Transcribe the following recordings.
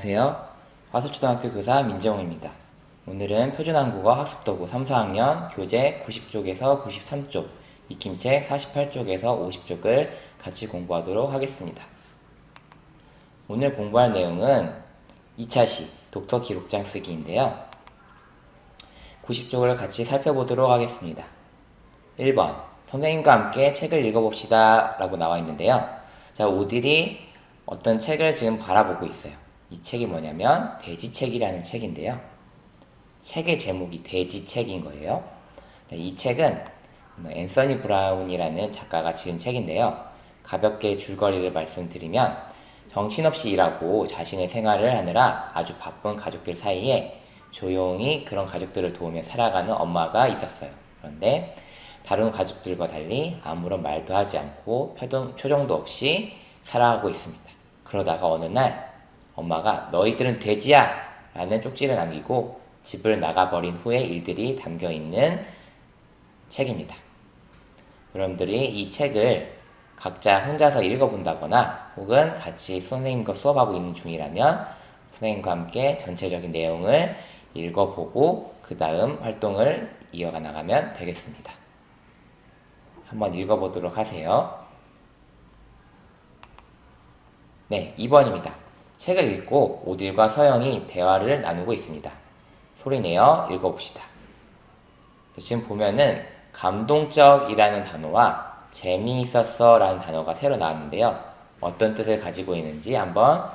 안녕하세요. 화수초등학교 교사 민정우입니다. 오늘은 표준한국어 학습도구 3, 4학년 교재 90쪽에서 93쪽, 익힘책 48쪽에서 50쪽을 같이 공부하도록 하겠습니다. 오늘 공부할 내용은 2차 시, 독서 기록장 쓰기인데요. 90쪽을 같이 살펴보도록 하겠습니다. 1번, 선생님과 함께 책을 읽어봅시다 라고 나와 있는데요. 자, 오딜이 어떤 책을 지금 바라보고 있어요. 이 책이 뭐냐면 돼지책이라는 책인데요. 책의 제목이 돼지책인 거예요. 이 책은 앤서니 브라운이라는 작가가 지은 책인데요. 가볍게 줄거리를 말씀드리면 정신없이 일하고 자신의 생활을 하느라 아주 바쁜 가족들 사이에 조용히 그런 가족들을 도우며 살아가는 엄마가 있었어요. 그런데 다른 가족들과 달리 아무런 말도 하지 않고 표정도 없이 살아가고 있습니다. 그러다가 어느 날 엄마가 너희들은 돼지야! 라는 쪽지를 남기고 집을 나가버린 후의 일들이 담겨있는 책입니다. 여러분들이 이 책을 각자 혼자서 읽어본다거나 혹은 같이 선생님과 수업하고 있는 중이라면 선생님과 함께 전체적인 내용을 읽어보고 그 다음 활동을 이어가 나가면 되겠습니다. 한번 읽어보도록 하세요. 네, 2번입니다. 책을 읽고 오딜과 서영이 대화를 나누고 있습니다. 소리내어 읽어봅시다. 지금 보면은 감동적이라는 단어와 재미있었어 라는 단어가 새로 나왔는데요. 어떤 뜻을 가지고 있는지 한번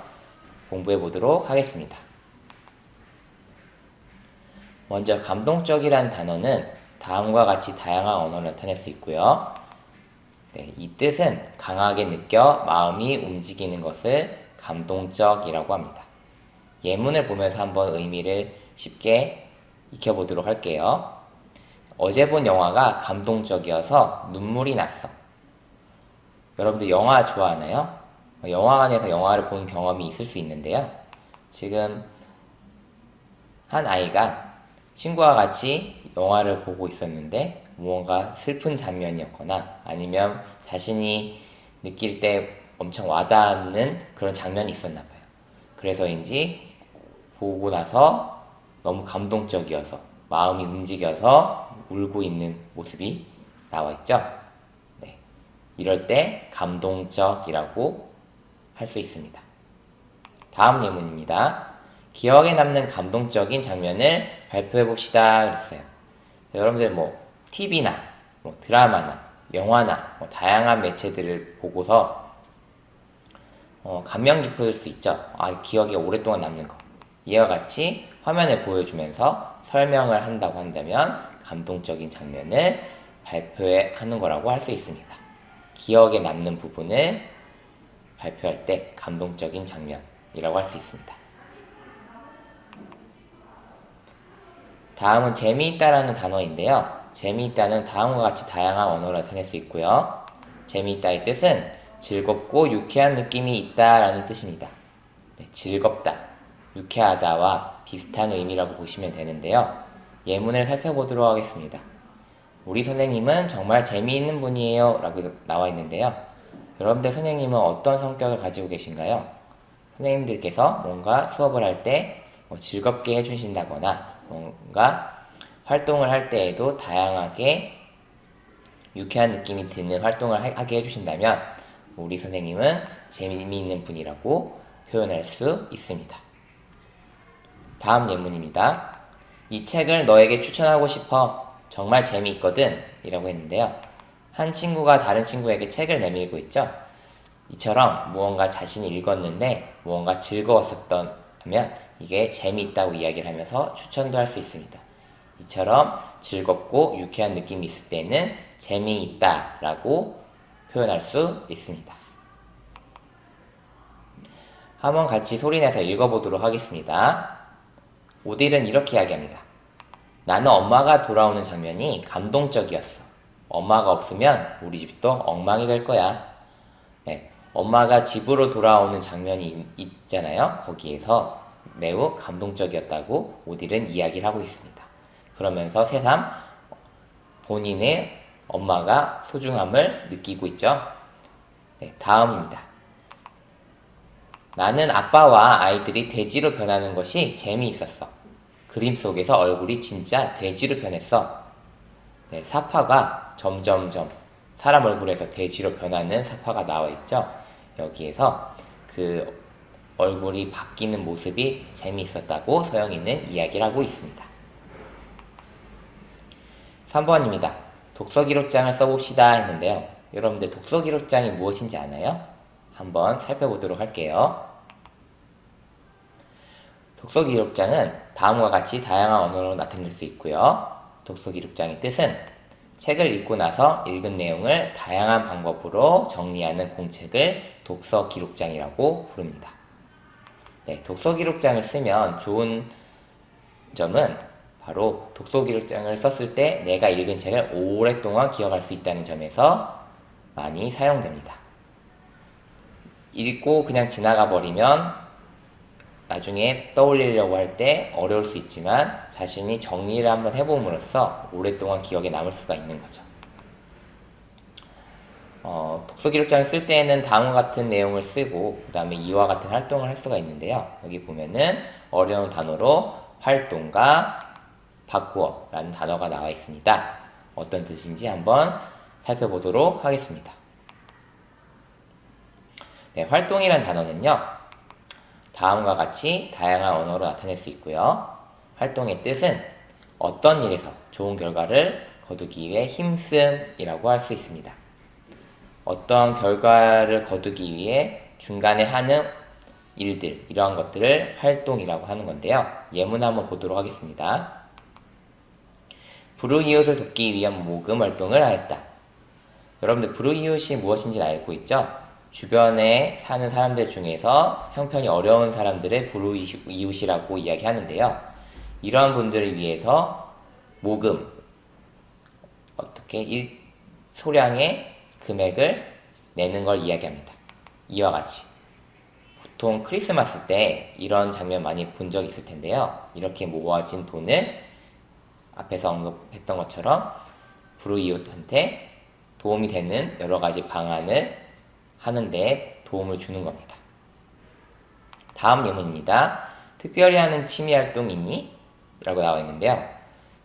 공부해 보도록 하겠습니다. 먼저 감동적이라는 단어는 다음과 같이 다양한 언어를 나타낼 수 있고요. 네, 이 뜻은 강하게 느껴 마음이 움직이는 것을 감동적이라고 합니다. 예문을 보면서 한번 의미를 쉽게 익혀보도록 할게요. 어제 본 영화가 감동적이어서 눈물이 났어. 여러분들 영화 좋아하나요? 영화관에서 영화를 본 경험이 있을 수 있는데요. 지금 한 아이가 친구와 같이 영화를 보고 있었는데 무언가 슬픈 장면이었거나 아니면 자신이 느낄 때 엄청 와닿는 그런 장면이 있었나 봐요. 그래서인지 보고 나서 너무 감동적이어서 마음이 움직여서 울고 있는 모습이 나와 있죠. 네. 이럴 때 감동적이라고 할 수 있습니다. 다음 예문입니다. 기억에 남는 감동적인 장면을 발표해 봅시다 그랬어요. 자, 여러분들 TV나 드라마나 영화나 다양한 매체들을 보고서 감명 깊을 수 있죠. 기억에 오랫동안 남는 거. 이와 같이 화면을 보여주면서 설명을 한다고 한다면 감동적인 장면을 발표하는 거라고 할 수 있습니다. 기억에 남는 부분을 발표할 때 감동적인 장면이라고 할 수 있습니다. 다음은 재미있다라는 단어인데요. 재미있다는 다음과 같이 다양한 언어를 나타낼 수 있고요. 재미있다의 뜻은 즐겁고 유쾌한 느낌이 있다라는 뜻입니다. 네, 즐겁다, 유쾌하다와 비슷한 의미라고 보시면 되는데요. 예문을 살펴보도록 하겠습니다. 우리 선생님은 정말 재미있는 분이에요 라고 나와 있는데요. 여러분들 선생님은 어떤 성격을 가지고 계신가요? 선생님들께서 뭔가 수업을 할 때 즐겁게 해주신다거나 뭔가 활동을 할 때에도 다양하게 유쾌한 느낌이 드는 활동을 하게 해주신다면 우리 선생님은 재미있는 분이라고 표현할 수 있습니다. 다음 예문입니다. 이 책을 너에게 추천하고 싶어. 정말 재미있거든 이라고 했는데요. 한 친구가 다른 친구에게 책을 내밀고 있죠. 이처럼 무언가 자신이 읽었는데 무언가 즐거웠었다면 이게 재미있다고 이야기를 하면서 추천도 할 수 있습니다. 이처럼 즐겁고 유쾌한 느낌이 있을 때는 재미있다 라고 표현할 수 있습니다. 한번 같이 소리내서 읽어보도록 하겠습니다. 오딜은 이렇게 이야기합니다. 나는 엄마가 돌아오는 장면이 감동적이었어. 엄마가 없으면 우리 집도 엉망이 될 거야. 네, 엄마가 집으로 돌아오는 장면이 있잖아요. 거기에서 매우 감동적이었다고 오딜은 이야기를 하고 있습니다. 그러면서 새삼 본인의 엄마가 소중함을 느끼고 있죠. 네, 다음입니다. 나는 아빠와 아이들이 돼지로 변하는 것이 재미있었어. 그림 속에서 얼굴이 진짜 돼지로 변했어. 네, 사파가 점점점 사람 얼굴에서 돼지로 변하는 사파가 나와 있죠. 여기에서 그 얼굴이 바뀌는 모습이 재미있었다고 서영이는 이야기를 하고 있습니다. 3번입니다. 독서기록장을 써봅시다 했는데요. 여러분들 독서기록장이 무엇인지 아나요? 한번 살펴보도록 할게요. 독서기록장은 다음과 같이 다양한 언어로 나타낼 수 있고요. 독서기록장의 뜻은 책을 읽고 나서 읽은 내용을 다양한 방법으로 정리하는 공책을 독서기록장이라고 부릅니다. 네, 독서기록장을 쓰면 좋은 점은 바로 독서기록장을 썼을 때 내가 읽은 책을 오랫동안 기억할 수 있다는 점에서 많이 사용됩니다. 읽고 그냥 지나가 버리면 나중에 떠올리려고 할 때 어려울 수 있지만 자신이 정리를 한번 해봄으로써 오랫동안 기억에 남을 수가 있는 거죠. 독서기록장을 쓸 때에는 다음과 같은 내용을 쓰고 그 다음에 이와 같은 활동을 할 수가 있는데요. 여기 보면은 어려운 단어로 활동과 바꾸어 라는 단어가 나와 있습니다. 어떤 뜻인지 한번 살펴보도록 하겠습니다. 네, 활동이란 단어는요. 다음과 같이 다양한 언어로 나타낼 수 있고요. 활동의 뜻은 어떤 일에서 좋은 결과를 거두기 위해 힘씀이라고 할 수 있습니다. 어떤 결과를 거두기 위해 중간에 하는 일들, 이러한 것들을 활동이라고 하는 건데요. 예문 한번 보도록 하겠습니다. 불우이웃을 돕기 위한 모금 활동을 하였다. 여러분들 불우이웃이 무엇인지 알고 있죠? 주변에 사는 사람들 중에서 형편이 어려운 사람들을 불우이웃이라고 이야기하는데요. 이러한 분들을 위해서 모금, 어떻게 소량의 금액을 내는 걸 이야기합니다. 이와 같이 보통 크리스마스 때 이런 장면 많이 본 적 있을 텐데요. 이렇게 모아진 돈을 앞에서 언급했던 것처럼 불우이웃한테 도움이 되는 여러 가지 방안을 하는데 도움을 주는 겁니다. 다음 예문입니다. 특별히 하는 취미 활동 있니? 라고 나와 있는데요.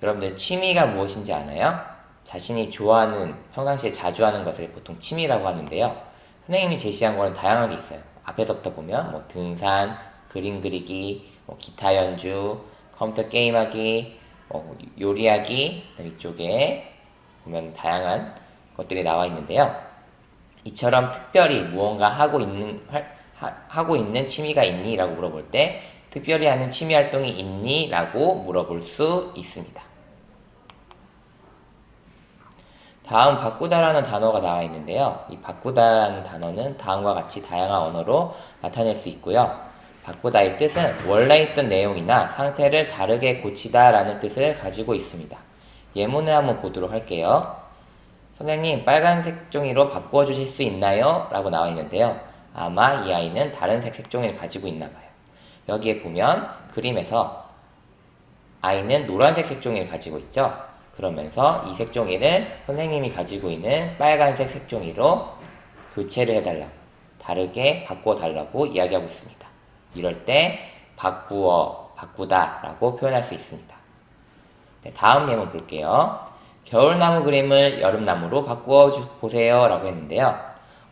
여러분들 취미가 무엇인지 아나요? 자신이 좋아하는, 평상시에 자주 하는 것을 보통 취미라고 하는데요. 선생님이 제시한 거는 다양하게 있어요. 앞에서부터 보면 등산, 그림 그리기, 기타 연주, 컴퓨터 게임하기, 요리하기, 그다음 이쪽에 보면 다양한 것들이 나와 있는데요. 이처럼 특별히 무언가 하고 있는 취미가 있니? 라고 물어볼 때 특별히 하는 취미 활동이 있니? 라고 물어볼 수 있습니다. 다음 바꾸다라는 단어가 나와 있는데요. 이 바꾸다라는 단어는 다음과 같이 다양한 언어로 나타낼 수 있고요. 바꾸다의 뜻은 원래 있던 내용이나 상태를 다르게 고치다 라는 뜻을 가지고 있습니다. 예문을 한번 보도록 할게요. 선생님, 빨간색 종이로 바꾸어 주실 수 있나요? 라고 나와 있는데요. 아마 이 아이는 다른 색 색종이를 가지고 있나 봐요. 여기에 보면 그림에서 아이는 노란색 색종이를 가지고 있죠. 그러면서 이 색종이를 선생님이 가지고 있는 빨간색 색종이로 교체를 해달라고, 다르게 바꾸어 달라고 이야기하고 있습니다. 이럴 때 바꾸다 라고 표현할 수 있습니다. 네, 다음 예문 볼게요. 겨울나무 그림을 여름나무로 바꾸어 보세요 라고 했는데요.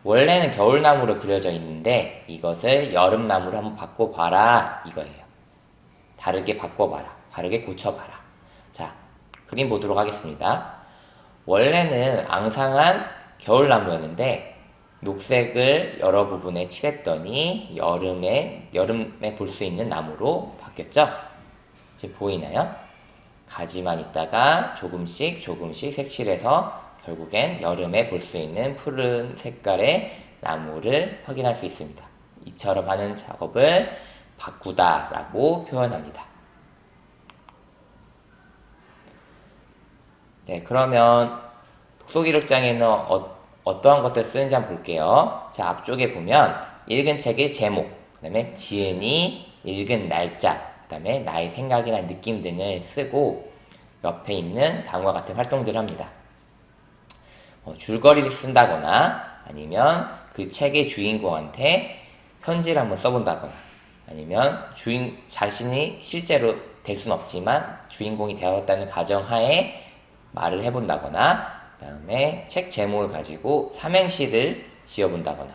원래는 겨울나무로 그려져 있는데 이것을 여름나무로 한번 바꿔봐라 이거예요. 다르게 바꿔봐라. 다르게 고쳐봐라. 자, 그림 보도록 하겠습니다. 원래는 앙상한 겨울나무였는데 녹색을 여러 부분에 칠했더니 여름에 볼 수 있는 나무로 바뀌었죠? 지금 보이나요? 가지만 있다가 조금씩 색칠해서 결국엔 여름에 볼 수 있는 푸른 색깔의 나무를 확인할 수 있습니다. 이처럼 하는 작업을 바꾸다 라고 표현합니다. 네, 그러면 독서기록장에는 어떠한 것들 쓰는지 한번 볼게요. 자, 앞쪽에 보면 읽은 책의 제목, 그 다음에 지은이 읽은 날짜, 그 다음에 나의 생각이나 느낌 등을 쓰고 옆에 있는 다음과 같은 활동들을 합니다. 줄거리를 쓴다거나 아니면 그 책의 주인공한테 편지를 한번 써본다거나 아니면 자신이 실제로 될 수는 없지만 주인공이 되었다는 가정하에 말을 해본다거나 그 다음에 책 제목을 가지고 삼행시를 지어본다거나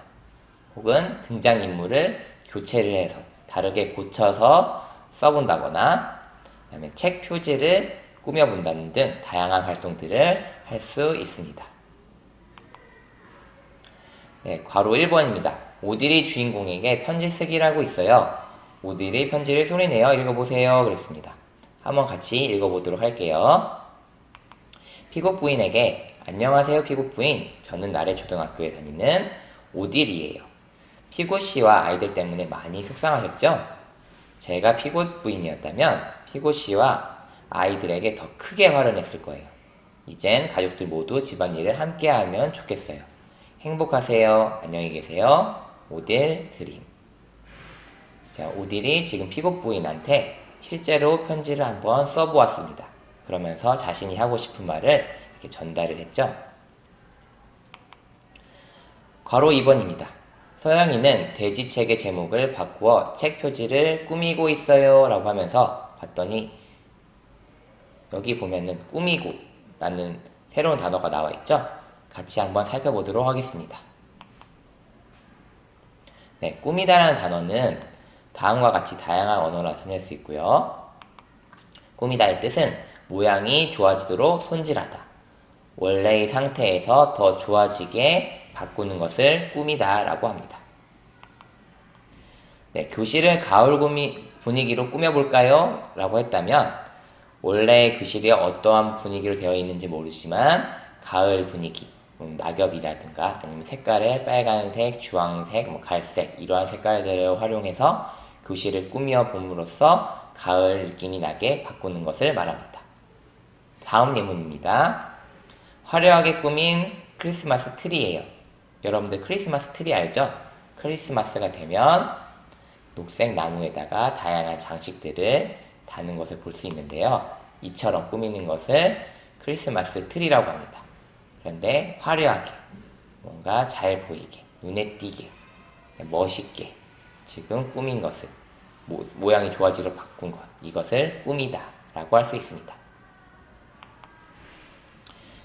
혹은 등장인물을 교체를 해서 다르게 고쳐서 써본다거나 그 다음에 책 표지를 꾸며본다는 등 다양한 활동들을 할 수 있습니다. 네, 괄호 1번입니다. 오딜이 주인공에게 편지 쓰기라고 있어요. 오딜이 편지를 소리내어 읽어보세요. 그랬습니다. 한번 같이 읽어보도록 할게요. 피고 부인에게 안녕하세요 피고 부인. 저는 나래 초등학교에 다니는 오딜이에요. 피고 씨와 아이들 때문에 많이 속상하셨죠? 제가 피고 부인이었다면 피고 씨와 아이들에게 더 크게 화를 냈을 거예요. 이젠 가족들 모두 집안일을 함께 하면 좋겠어요. 행복하세요. 안녕히 계세요. 오딜 드림. 자, 오딜이 지금 피고 부인한테 실제로 편지를 한번 써보았습니다. 그러면서 자신이 하고 싶은 말을 이렇게 전달을 했죠. 괄호 2번입니다. 서영이는 돼지책의 제목을 바꾸어 책 표지를 꾸미고 있어요 라고 하면서 봤더니 여기 보면은 꾸미고 라는 새로운 단어가 나와 있죠. 같이 한번 살펴보도록 하겠습니다. 네, 꾸미다라는 단어는 다음과 같이 다양한 언어로 나타낼 수 있고요. 꾸미다의 뜻은 모양이 좋아지도록 손질하다. 원래의 상태에서 더 좋아지게 바꾸는 것을 꾸미다 라고 합니다. 네, 교실을 가을 분위기로 꾸며볼까요? 라고 했다면 원래 교실이 어떠한 분위기로 되어 있는지 모르지만 가을 분위기, 낙엽이라든가 아니면 색깔의 빨간색, 주황색, 갈색 이러한 색깔들을 활용해서 교실을 꾸며 봄으로써 가을 느낌이 나게 바꾸는 것을 말합니다. 다음 예문입니다. 화려하게 꾸민 크리스마스 트리예요. 여러분들 크리스마스 트리 알죠? 크리스마스가 되면 녹색 나무에다가 다양한 장식들을 다는 것을 볼 수 있는데요. 이처럼 꾸미는 것을 크리스마스 트리라고 합니다. 그런데 화려하게, 뭔가 잘 보이게, 눈에 띄게, 멋있게 지금 꾸민 것을 모양이 좋아지도록 바꾼 것, 이것을 꾸미다 라고 할 수 있습니다.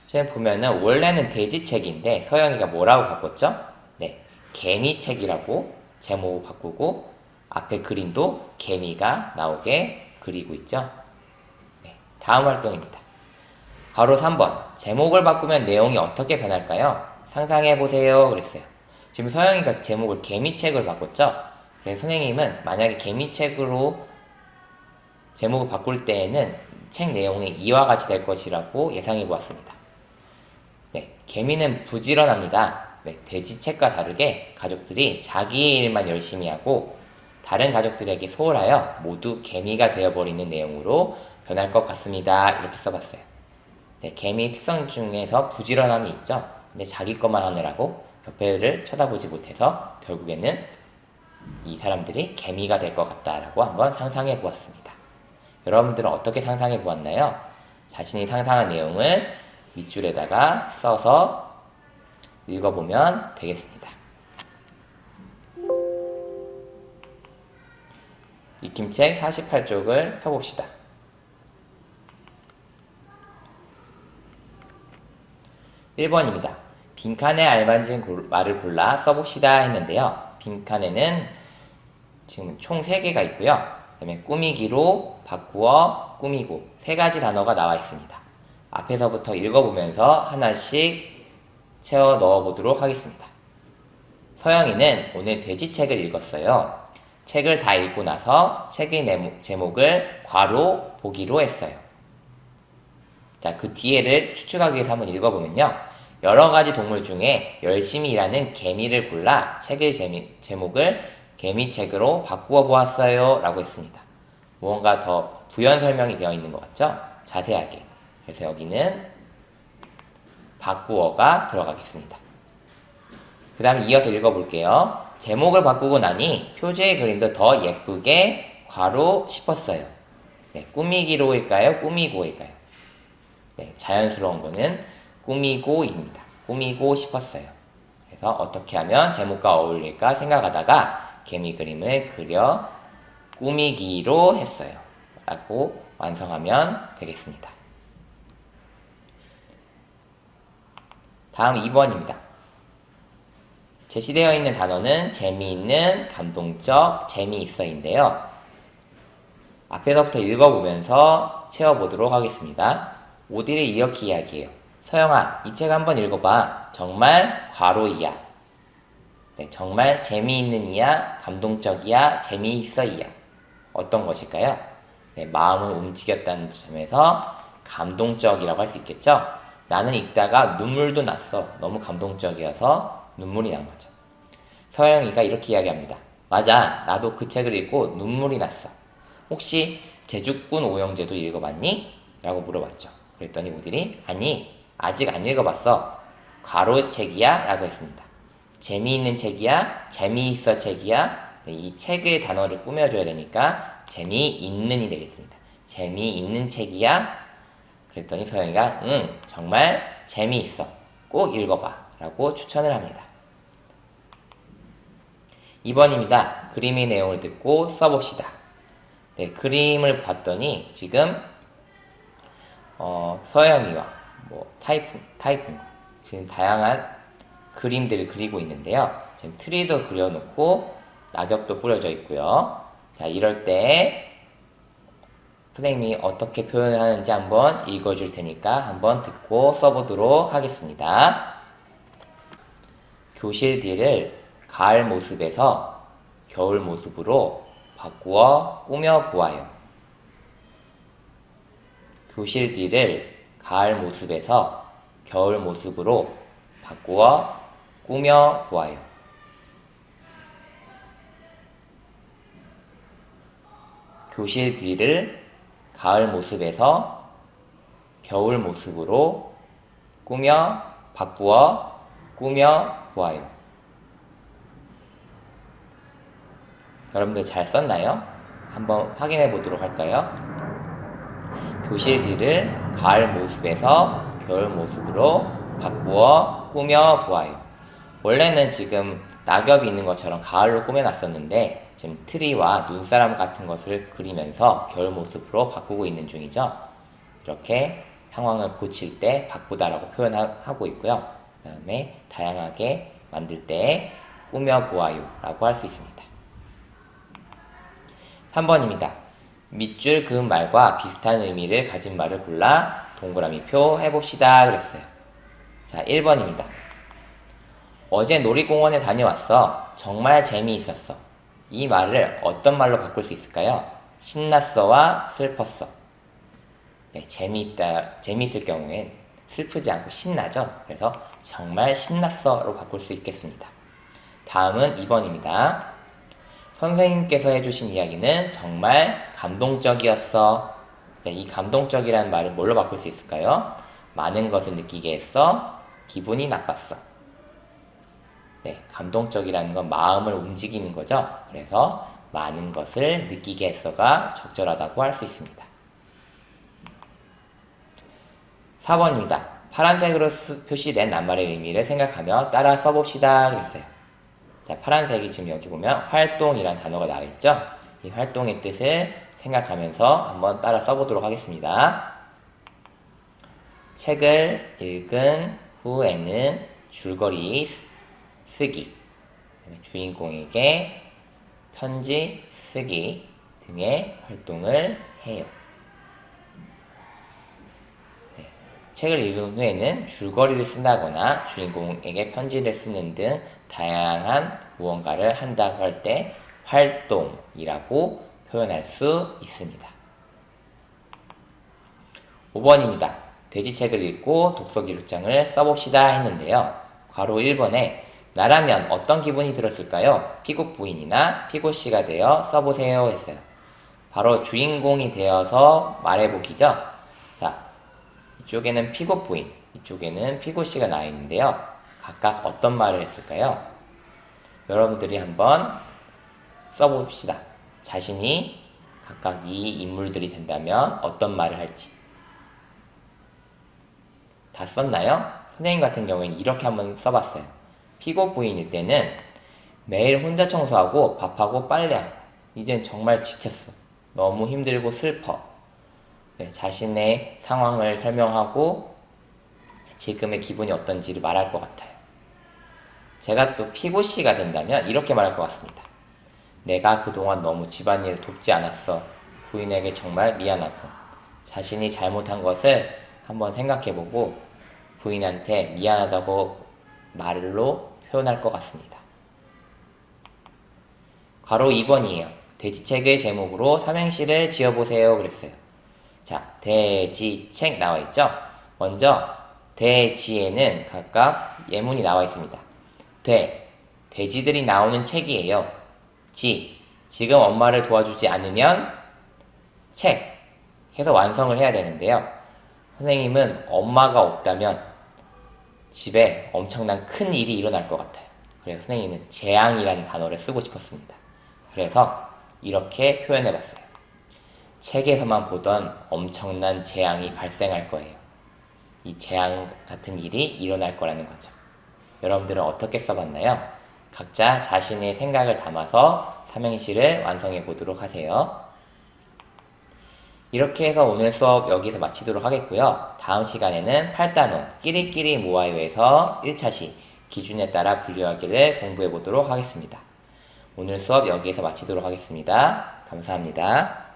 지금 보면은 원래는 돼지책인데 서영이가 뭐라고 바꿨죠? 네, 개미책이라고 제목을 바꾸고 앞에 그림도 개미가 나오게 그리고 있죠. 네, 다음 활동입니다. 괄호 3번. 제목을 바꾸면 내용이 어떻게 변할까요? 상상해보세요. 그랬어요. 지금 서영이가 제목을 개미책을 바꿨죠? 그래서 선생님은 만약에 개미책으로 제목을 바꿀 때에는 책 내용이 이와 같이 될 것이라고 예상해보았습니다. 네, 개미는 부지런합니다. 네, 돼지책과 다르게 가족들이 자기의 일만 열심히 하고 다른 가족들에게 소홀하여 모두 개미가 되어버리는 내용으로 변할 것 같습니다. 이렇게 써봤어요. 네, 개미 특성 중에서 부지런함이 있죠. 근데 자기 것만 하느라고 옆에를 쳐다보지 못해서 결국에는 이 사람들이 개미가 될 것 같다라고 한번 상상해 보았습니다. 여러분들은 어떻게 상상해 보았나요? 자신이 상상한 내용을 밑줄에다가 써서 읽어보면 되겠습니다. 익힘책 48쪽을 펴봅시다. 1번입니다. 빈칸에 알맞은 말을 골라 써봅시다 했는데요. 빈칸에는 지금 총 3개가 있고요. 그 다음에 꾸미기로 바꾸어 꾸미고 3가지 단어가 나와 있습니다. 앞에서부터 읽어보면서 하나씩 채워 넣어보도록 하겠습니다. 서영이는 오늘 돼지책을 읽었어요. 책을 다 읽고 나서 책의 제목을 괄호 보기로 했어요. 자, 그 뒤에를 추측하기 위해서 한번 읽어보면요. 여러 가지 동물 중에 열심히 일하는 개미를 골라 책의 제목을 개미책으로 바꾸어 보았어요. 라고 했습니다. 무언가 더 부연 설명이 되어 있는 것 같죠? 자세하게. 그래서 여기는 바꾸어가 들어가겠습니다. 그 다음에 이어서 읽어볼게요. 제목을 바꾸고 나니 표지의 그림도 더 예쁘게 괄호 씹었어요. 네, 꾸미기로일까요? 꾸미고일까요? 네, 자연스러운 거는 꾸미고입니다. 꾸미고 싶었어요. 그래서 어떻게 하면 제목과 어울릴까 생각하다가 개미 그림을 그려 꾸미기로 했어요. 라고 완성하면 되겠습니다. 다음 2번입니다. 제시되어 있는 단어는 재미있는, 감동적, 재미있어인데요. 앞에서부터 읽어보면서 채워보도록 하겠습니다. 오딜이 이렇게 이야기해요. 서영아, 이 책 한번 읽어봐. 정말 괄호이야. 네, 정말 재미있는 이야, 감동적이야, 재미있어 이야. 어떤 것일까요? 네, 마음을 움직였다는 점에서 감동적이라고 할 수 있겠죠? 나는 읽다가 눈물도 났어. 너무 감동적이어서 눈물이 난 거죠. 서영이가 이렇게 이야기합니다. 맞아, 나도 그 책을 읽고 눈물이 났어. 혹시 제주꾼 오영재도 읽어봤니? 라고 물어봤죠. 그랬더니 오딜이 아니, 아직 안 읽어봤어. 괄호 책이야? 라고 했습니다. 재미있는 책이야? 재미있어 책이야? 네, 이 책의 단어를 꾸며줘야 되니까 재미있는이 되겠습니다. 재미있는 책이야? 그랬더니 서영이가 응, 정말 재미있어. 꼭 읽어봐. 라고 추천을 합니다. 2번입니다. 그림의 내용을 듣고 써봅시다. 네, 그림을 봤더니 지금 서영이와 타이푼 지금 다양한 그림들을 그리고 있는데요. 지금 트리도 그려놓고 낙엽도 뿌려져 있고요. 자, 이럴 때 선생님이 어떻게 표현을 하는지 한번 읽어줄 테니까 한번 듣고 써보도록 하겠습니다. 교실 뒤를 가을 모습에서 겨울 모습으로 바꾸어 꾸며보아요. 교실 뒤를 가을 모습에서 겨울 모습으로 바꾸어 꾸며보아요. 교실 뒤를 가을 모습에서 겨울 모습으로 바꾸어 꾸며보아요. 여러분들 잘 썼나요? 한번 확인해 보도록 할까요? 교실 뒤를 가을 모습에서 겨울 모습으로 바꾸어 꾸며보아요. 원래는 지금 낙엽이 있는 것처럼 가을로 꾸며놨었는데 지금 트리와 눈사람 같은 것을 그리면서 겨울 모습으로 바꾸고 있는 중이죠. 이렇게 상황을 고칠 때 바꾸다라고 표현하고 있고요. 그 다음에 다양하게 만들 때 꾸며보아요 라고 할 수 있습니다. 3번입니다. 밑줄 그은 말과 비슷한 의미를 가진 말을 골라 동그라미표 해봅시다 그랬어요. 자, 1번입니다. 어제 놀이공원에 다녀왔어. 정말 재미있었어. 이 말을 어떤 말로 바꿀 수 있을까요? 신났어와 슬펐어. 네, 재미있을 경우엔 슬프지 않고 신나죠? 그래서 정말 신났어로 바꿀 수 있겠습니다. 다음은 2번입니다. 선생님께서 해주신 이야기는 정말 감동적이었어. 네, 이 감동적이라는 말을 뭘로 바꿀 수 있을까요? 많은 것을 느끼게 했어. 기분이 나빴어. 네, 감동적이라는 건 마음을 움직이는 거죠. 그래서 많은 것을 느끼게 했어가 적절하다고 할 수 있습니다. 4번입니다. 파란색으로 표시된 낱말의 의미를 생각하며 따라 써봅시다 그랬어요. 자, 파란색이 지금 여기 보면 활동이라는 단어가 나와 있죠. 이 활동의 뜻을 생각하면서 한번 따라 써보도록 하겠습니다. 책을 읽은 후에는 줄거리 쓰기, 주인공에게 편지 쓰기 등의 활동을 해요. 네. 책을 읽은 후에는 줄거리를 쓴다거나 주인공에게 편지를 쓰는 등 다양한 무언가를 한다고 할 때 활동이라고 표현할 수 있습니다. 5번입니다. 돼지책을 읽고 독서기록장을 써봅시다 했는데요. 괄호 1번에 나라면 어떤 기분이 들었을까요? 피고 부인이나 피고씨가 되어 써보세요 했어요. 바로 주인공이 되어서 말해보기죠. 자, 이쪽에는 피고 부인, 이쪽에는 피고씨가 나와 있는데요. 각각 어떤 말을 했을까요? 여러분들이 한번 써봅시다. 자신이 각각 이 인물들이 된다면 어떤 말을 할지. 다 썼나요? 선생님 같은 경우에는 이렇게 한번 써봤어요. 피고 부인일 때는 매일 혼자 청소하고 밥하고 빨래하고 이젠 정말 지쳤어. 너무 힘들고 슬퍼. 네, 자신의 상황을 설명하고 지금의 기분이 어떤지를 말할 것 같아요. 제가 또 피고씨가 된다면 이렇게 말할 것 같습니다. 내가 그동안 너무 집안일을 돕지 않았어. 부인에게 정말 미안하군. 자신이 잘못한 것을 한번 생각해보고 부인한테 미안하다고 말로 표현할 것 같습니다. 괄호 2번이에요. 돼지책의 제목으로 삼행시를 지어보세요 그랬어요. 자, 돼지책 나와 있죠? 먼저 돼지에는 각각 예문이 나와 있습니다. 돼지들이 나오는 책이에요. 지금 엄마를 도와주지 않으면 책 해서 완성을 해야 되는데요. 선생님은 엄마가 없다면 집에 엄청난 큰 일이 일어날 것 같아요. 그래서 선생님은 재앙이라는 단어를 쓰고 싶었습니다. 그래서 이렇게 표현해봤어요. 책에서만 보던 엄청난 재앙이 발생할 거예요. 이 재앙 같은 일이 일어날 거라는 거죠. 여러분들은 어떻게 써봤나요? 각자 자신의 생각을 담아서 삼행시를 완성해 보도록 하세요. 이렇게 해서 오늘 수업 여기서 마치도록 하겠고요. 다음 시간에는 8단원 끼리끼리 모아요에서 1차시 기준에 따라 분류하기를 공부해 보도록 하겠습니다. 오늘 수업 여기에서 마치도록 하겠습니다. 감사합니다.